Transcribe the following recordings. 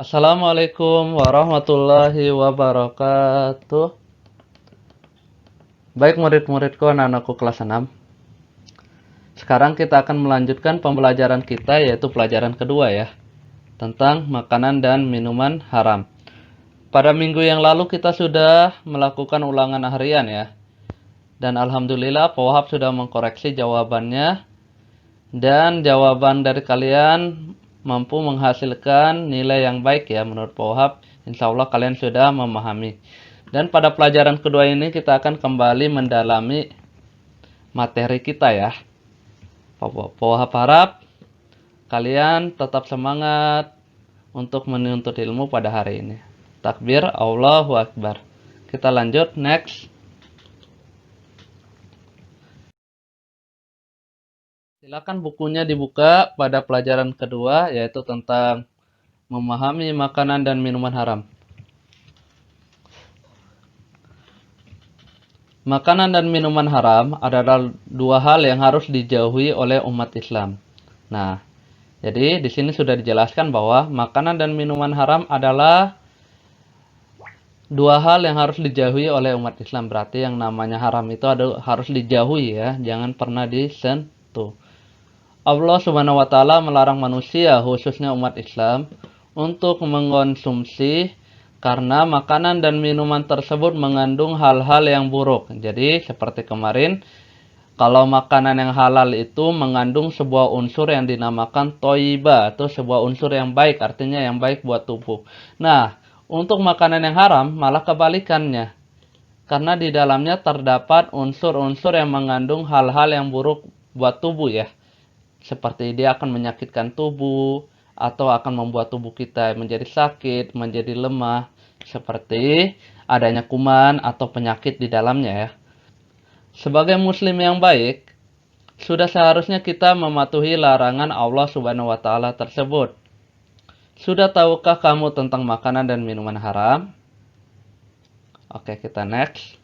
Assalamualaikum warahmatullahi wabarakatuh. Baik murid-muridku, anak-anakku kelas 6. Sekarang kita akan melanjutkan pembelajaran kita, yaitu pelajaran kedua ya, tentang makanan dan minuman haram. Pada minggu yang lalu kita sudah melakukan ulangan harian ya. Dan alhamdulillah Pak Wahab sudah mengkoreksi jawabannya. Dan jawaban dari kalian mampu menghasilkan nilai yang baik ya menurut Pak Wahab. Insya Allah kalian sudah memahami. Dan pada pelajaran kedua ini kita akan kembali mendalami materi kita ya. Pak Wahab harap kalian tetap semangat untuk menuntut ilmu pada hari ini. Takbir, Allahu Akbar. Kita lanjut, next. Silakan bukunya dibuka pada pelajaran kedua, yaitu tentang memahami makanan dan minuman haram. Makanan dan minuman haram adalah dua hal yang harus dijauhi oleh umat Islam. Nah, jadi di sini sudah dijelaskan bahwa makanan dan minuman haram adalah dua hal yang harus dijauhi oleh umat Islam. Berarti yang namanya haram itu harus dijauhi ya, jangan pernah disentuh. Allah Subhanahu wa taala melarang manusia, khususnya umat Islam, untuk mengonsumsi karena makanan dan minuman tersebut mengandung hal-hal yang buruk. Jadi seperti kemarin, kalau makanan yang halal itu mengandung sebuah unsur yang dinamakan toiba, atau sebuah unsur yang baik, artinya yang baik buat tubuh. Nah, untuk makanan yang haram malah kebalikannya. Karena di dalamnya terdapat unsur-unsur yang mengandung hal-hal yang buruk buat tubuh ya. Seperti dia akan menyakitkan tubuh, atau akan membuat tubuh kita menjadi sakit, menjadi lemah. Seperti adanya kuman atau penyakit di dalamnya ya. Sebagai muslim yang baik, sudah seharusnya kita mematuhi larangan Allah Subhanahu wa taala tersebut. Sudah tahukah kamu tentang makanan dan minuman haram? Oke, kita next.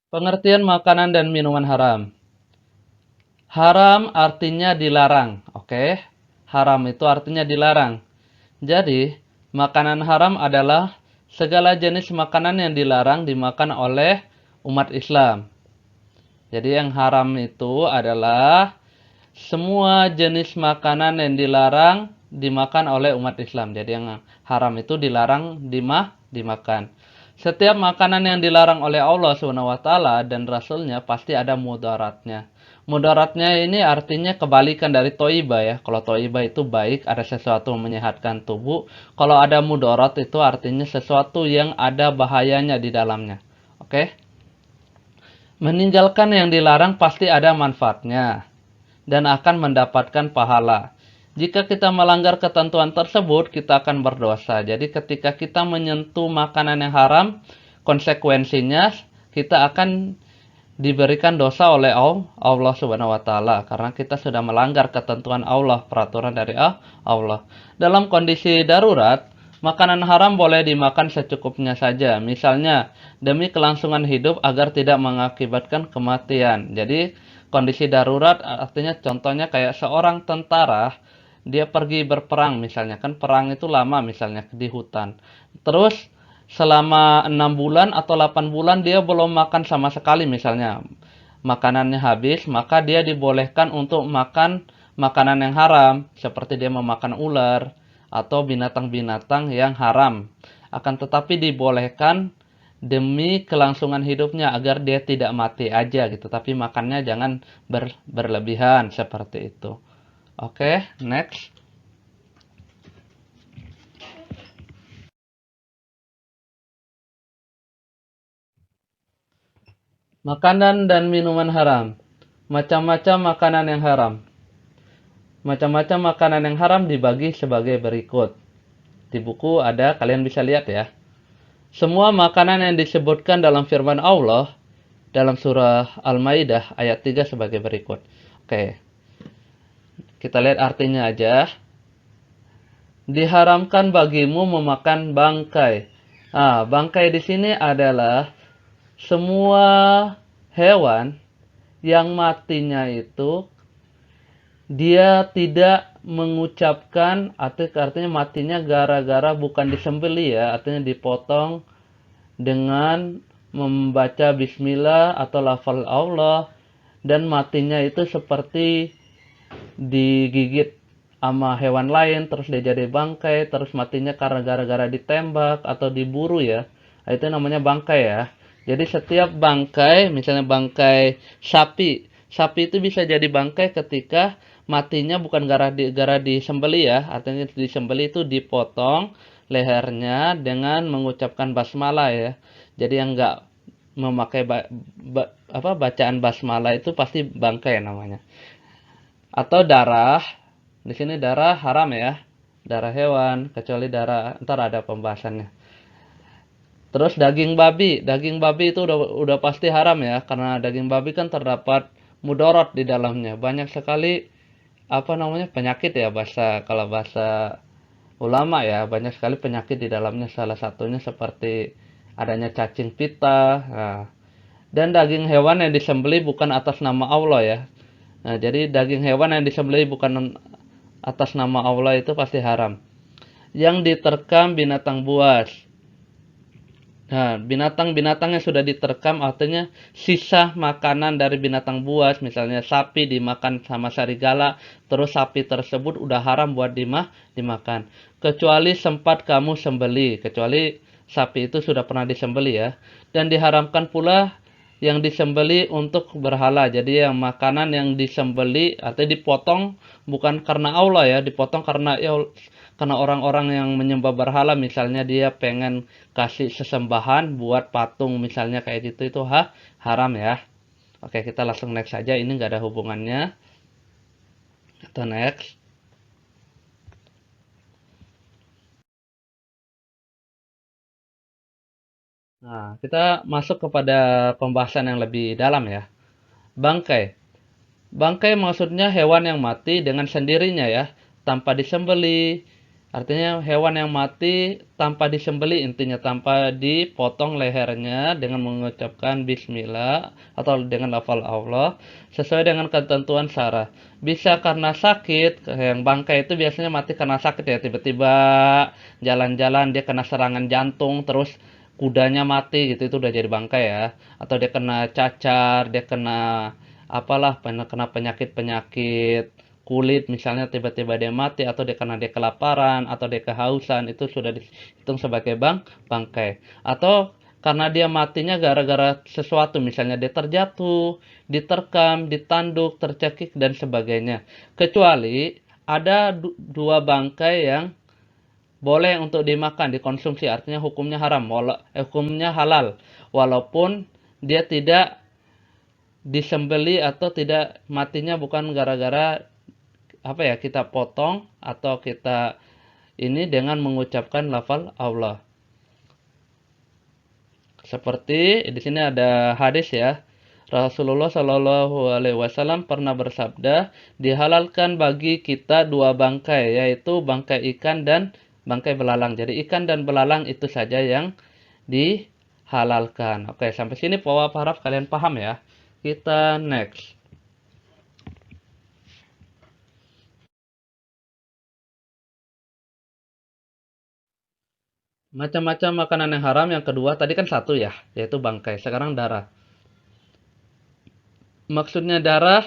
Pengertian makanan dan minuman haram. Haram artinya dilarang, oke? Haram itu artinya dilarang. Jadi, makanan haram adalah segala jenis makanan yang dilarang dimakan oleh umat Islam. Jadi yang haram itu adalah semua jenis makanan yang dilarang dimakan oleh umat Islam. Jadi yang haram itu dilarang dimakan. Setiap makanan yang dilarang oleh Allah SWT dan Rasulnya pasti ada mudaratnya. Mudaratnya ini artinya kebalikan dari toiba ya. Kalau toiba itu baik, ada sesuatu yang menyehatkan tubuh. Kalau ada mudarat itu artinya sesuatu yang ada bahayanya di dalamnya. Oke? Meninggalkan yang dilarang pasti ada manfaatnya dan akan mendapatkan pahala. Jika kita melanggar ketentuan tersebut, kita akan berdosa. Jadi ketika kita menyentuh makanan yang haram, konsekuensinya kita akan diberikan dosa oleh Allah Subhanahu wa taala karena kita sudah melanggar ketentuan Allah, peraturan dari Allah. Dalam kondisi darurat, makanan haram boleh dimakan secukupnya saja. Misalnya, demi kelangsungan hidup agar tidak mengakibatkan kematian. Jadi, kondisi darurat artinya contohnya kayak seorang tentara, dia pergi berperang misalnya, kan perang itu lama misalnya di hutan. Terus selama 6 bulan atau 8 bulan dia belum makan sama sekali misalnya. Makanannya habis, maka dia dibolehkan untuk makan makanan yang haram. Seperti dia memakan ular atau binatang-binatang yang haram. Akan tetapi dibolehkan demi kelangsungan hidupnya agar dia tidak mati aja gitu. Tapi makannya jangan berlebihan seperti itu. Oke, next. Makanan dan minuman haram. Macam-macam makanan yang haram. Macam-macam makanan yang haram dibagi sebagai berikut. Di buku ada, kalian bisa lihat ya. Semua makanan yang disebutkan dalam firman Allah dalam surah Al-Maidah ayat 3 sebagai berikut. Oke. Kita lihat artinya aja. Diharamkan bagimu memakan bangkai. Bangkai di sini adalah semua hewan yang matinya itu dia tidak mengucapkan, artinya matinya gara-gara bukan disembelih ya, artinya dipotong dengan membaca bismillah atau lafal Allah, dan matinya itu seperti digigit sama hewan lain terus dia jadi bangkai, terus matinya karena gara-gara ditembak atau diburu ya. Nah, itu namanya bangkai ya. Jadi setiap bangkai, misalnya bangkai sapi, sapi itu bisa jadi bangkai ketika matinya bukan gara disembeli ya, artinya disembeli itu dipotong lehernya dengan mengucapkan basmalah ya. Jadi yang enggak memakai bacaan basmalah itu pasti bangkai namanya. Atau darah, di sini darah haram ya, darah hewan, kecuali darah, ntar ada pembahasannya. Terus daging babi itu udah pasti haram ya, karena daging babi kan terdapat mudorot di dalamnya, banyak sekali apa namanya penyakit ya, kalau bahasa ulama ya, banyak sekali penyakit di dalamnya, salah satunya seperti adanya cacing pita. Nah, dan daging hewan yang disembelih bukan atas nama Allah ya. Nah, jadi daging hewan yang disembelih bukan atas nama Allah itu pasti haram. Yang diterkam binatang buas. Nah, binatang-binatang yang sudah diterkam artinya sisa makanan dari binatang buas, misalnya sapi dimakan sama serigala, terus sapi tersebut udah haram buat dimakan. Kecuali sempat kamu sembeli, kecuali sapi itu sudah pernah disembeli ya. Dan diharamkan pula yang disembeli untuk berhala. Jadi yang makanan yang disembeli artinya dipotong bukan karena Allah ya, dipotong karena orang-orang yang menyembah berhala, misalnya dia pengen kasih sesembahan buat patung misalnya kayak gitu, itu haram ya. Oke, kita langsung next saja, ini nggak ada hubungannya. Kita next. Nah, kita masuk kepada pembahasan yang lebih dalam ya. Bangkai. Bangkai maksudnya hewan yang mati dengan sendirinya ya, tanpa disembeli. Artinya hewan yang mati tanpa disembeli, intinya tanpa dipotong lehernya dengan mengucapkan bismillah atau dengan lafal Allah sesuai dengan ketentuan syara. Bisa karena sakit, yang bangkai itu biasanya mati karena sakit ya, tiba-tiba jalan-jalan dia kena serangan jantung terus kudanya mati gitu, itu udah jadi bangkai ya. Atau dia kena cacar, dia kena apalah, kena penyakit-penyakit kulit misalnya, tiba-tiba dia mati, atau dia karena dia kelaparan atau dia kehausan, itu sudah dihitung sebagai bangkai. Atau karena dia matinya gara-gara sesuatu, misalnya dia terjatuh, diterkam, ditanduk, tercekik dan sebagainya. Kecuali ada dua bangkai yang boleh untuk dimakan, dikonsumsi, artinya hukumnya haram, hukumnya halal, walaupun dia tidak disembeli atau tidak matinya bukan gara-gara apa ya, kita potong atau kita ini dengan mengucapkan lafal Allah. Seperti di sini ada hadis ya. Rasulullah Shallallahu Alaihi Wasallam pernah bersabda, dihalalkan bagi kita dua bangkai, yaitu bangkai ikan dan bangkai belalang. Jadi ikan dan belalang itu saja yang dihalalkan. Oke, sampai sini Pak harap kalian paham ya. Kita next. Macam-macam makanan yang haram yang kedua tadi kan satu ya, yaitu bangkai. Sekarang darah. Maksudnya darah,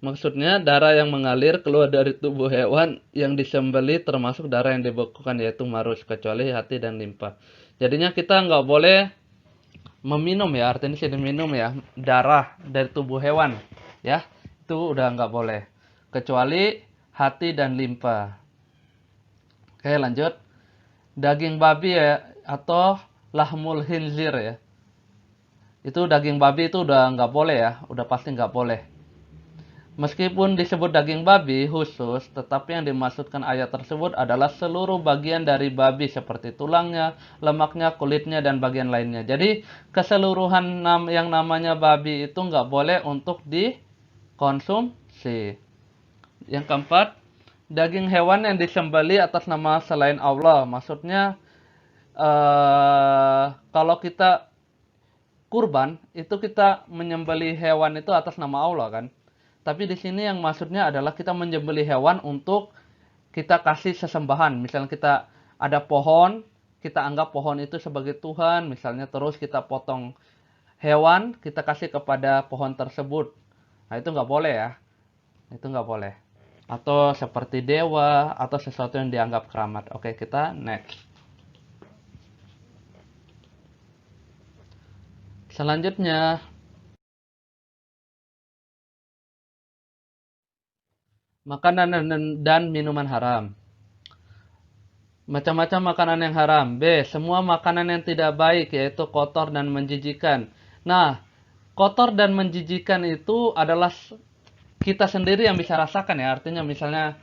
maksudnya darah yang mengalir keluar dari tubuh hewan yang disembeli, termasuk darah yang dibekukan, yaitu marus, kecuali hati dan limpa. Jadinya kita nggak boleh meminum ya, artinya sini minum ya, darah dari tubuh hewan ya, itu udah nggak boleh, kecuali hati dan limpa. Oke, lanjut. Daging babi ya, atau lahmul hinzir ya, itu daging babi itu udah nggak boleh ya, udah pasti nggak boleh. Meskipun disebut daging babi khusus, tetapi yang dimaksudkan ayat tersebut adalah seluruh bagian dari babi seperti tulangnya, lemaknya, kulitnya, dan bagian lainnya. Jadi keseluruhan yang namanya babi itu nggak boleh untuk dikonsumsi. Yang keempat, daging hewan yang disembeli atas nama selain Allah. Maksudnya kalau kita kurban itu kita menyembelih hewan itu atas nama Allah kan. Tapi di sini yang maksudnya adalah kita menyembelih hewan untuk kita kasih sesembahan. Misalnya kita ada pohon, kita anggap pohon itu sebagai Tuhan, misalnya terus kita potong hewan, kita kasih kepada pohon tersebut. Nah itu nggak boleh ya, itu nggak boleh. Atau seperti dewa, atau sesuatu yang dianggap keramat. Oke, kita next. Selanjutnya, makanan dan minuman haram. Macam-macam makanan yang haram. B. Semua makanan yang tidak baik, yaitu kotor dan menjijikan. Nah, kotor dan menjijikan itu adalah kita sendiri yang bisa rasakan ya. Artinya misalnya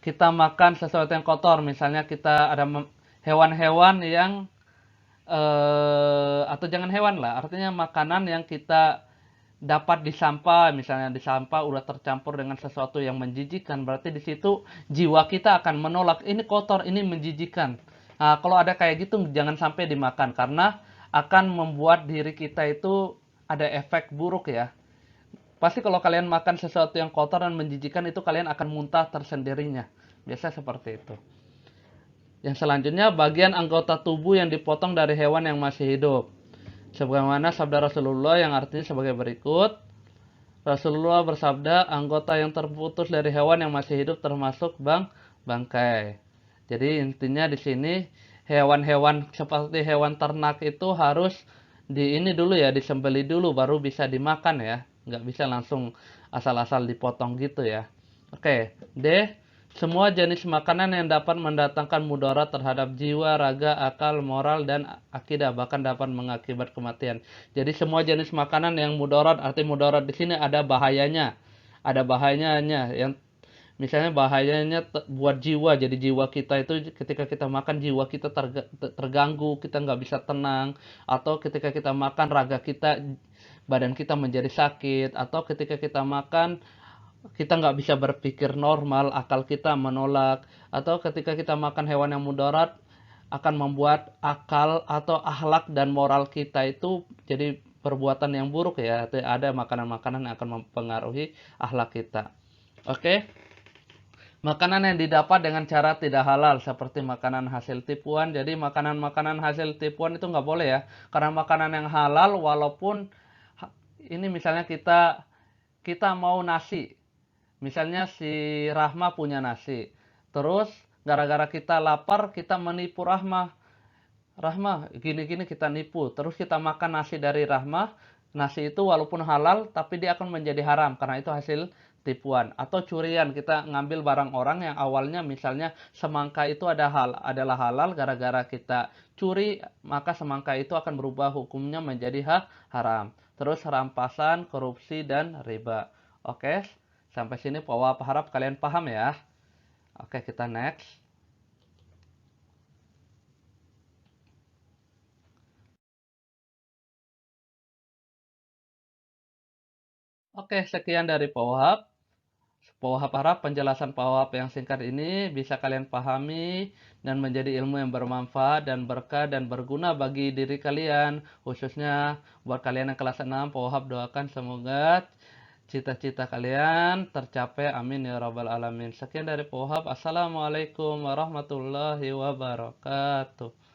kita makan sesuatu yang kotor, misalnya kita ada hewan-hewan yang atau jangan hewan lah, artinya makanan yang kita dapat di sampah, misalnya di sampah udah tercampur dengan sesuatu yang menjijikan, berarti di situ jiwa kita akan menolak, ini kotor, ini menjijikan. Nah, kalau ada kayak gitu jangan sampai dimakan karena akan membuat diri kita itu ada efek buruk ya. Pasti kalau kalian makan sesuatu yang kotor dan menjijikan itu kalian akan muntah tersendirinya. Biasa seperti itu. Yang selanjutnya bagian anggota tubuh yang dipotong dari hewan yang masih hidup. Sebagaimana sabda Rasulullah yang artinya sebagai berikut. Rasulullah bersabda, anggota yang terputus dari hewan yang masih hidup termasuk bangkai. Jadi intinya di sini hewan-hewan seperti hewan ternak itu harus di ini dulu ya, disembeli dulu baru bisa dimakan ya. Nggak bisa langsung asal-asal dipotong gitu ya. Oke, D. Semua jenis makanan yang dapat mendatangkan mudarat terhadap jiwa, raga, akal, moral, dan akidah, bahkan dapat mengakibat kematian. Jadi semua jenis makanan yang mudarat, arti mudarat di sini ada bahayanya. Ada bahayanya yang misalnya bahayanya buat jiwa. Jadi jiwa kita itu ketika kita makan jiwa kita terganggu, kita nggak bisa tenang. Atau ketika kita makan raga kita, badan kita menjadi sakit. Atau ketika kita makan kita nggak bisa berpikir normal, akal kita menolak, atau ketika kita makan hewan yang mudarat akan membuat akal atau akhlak dan moral kita itu jadi perbuatan yang buruk ya. Ada makanan-makanan yang akan mempengaruhi akhlak kita. Oke. Makanan yang didapat dengan cara tidak halal seperti makanan hasil tipuan. Jadi makanan-makanan hasil tipuan itu nggak boleh ya. Karena makanan yang halal walaupun ini misalnya kita mau nasi. Misalnya si Rahma punya nasi. Terus gara-gara kita lapar, kita menipu Rahma. Rahma, gini-gini kita nipu. Terus kita makan nasi dari Rahma. Nasi itu walaupun halal, tapi dia akan menjadi haram. Karena itu hasil tipuan. Atau curian, kita ngambil barang orang yang awalnya misalnya semangka itu adalah halal. Gara-gara kita curi, maka semangka itu akan berubah hukumnya menjadi haram. Terus rampasan, korupsi, dan riba. Oke, sampai sini Pak harap kalian paham ya. Oke, kita next. Oke, sekian dari Pak Wahab. Pak Wahab harap penjelasan Pak Wahab yang singkat ini bisa kalian pahami dan menjadi ilmu yang bermanfaat dan berkah dan berguna bagi diri kalian. Khususnya buat kalian yang kelas 6, Pak Wahab doakan semoga cita-cita kalian tercapai. Amin ya rabbal alamin. Sekian dari Pak Wahab. Assalamualaikum warahmatullahi wabarakatuh.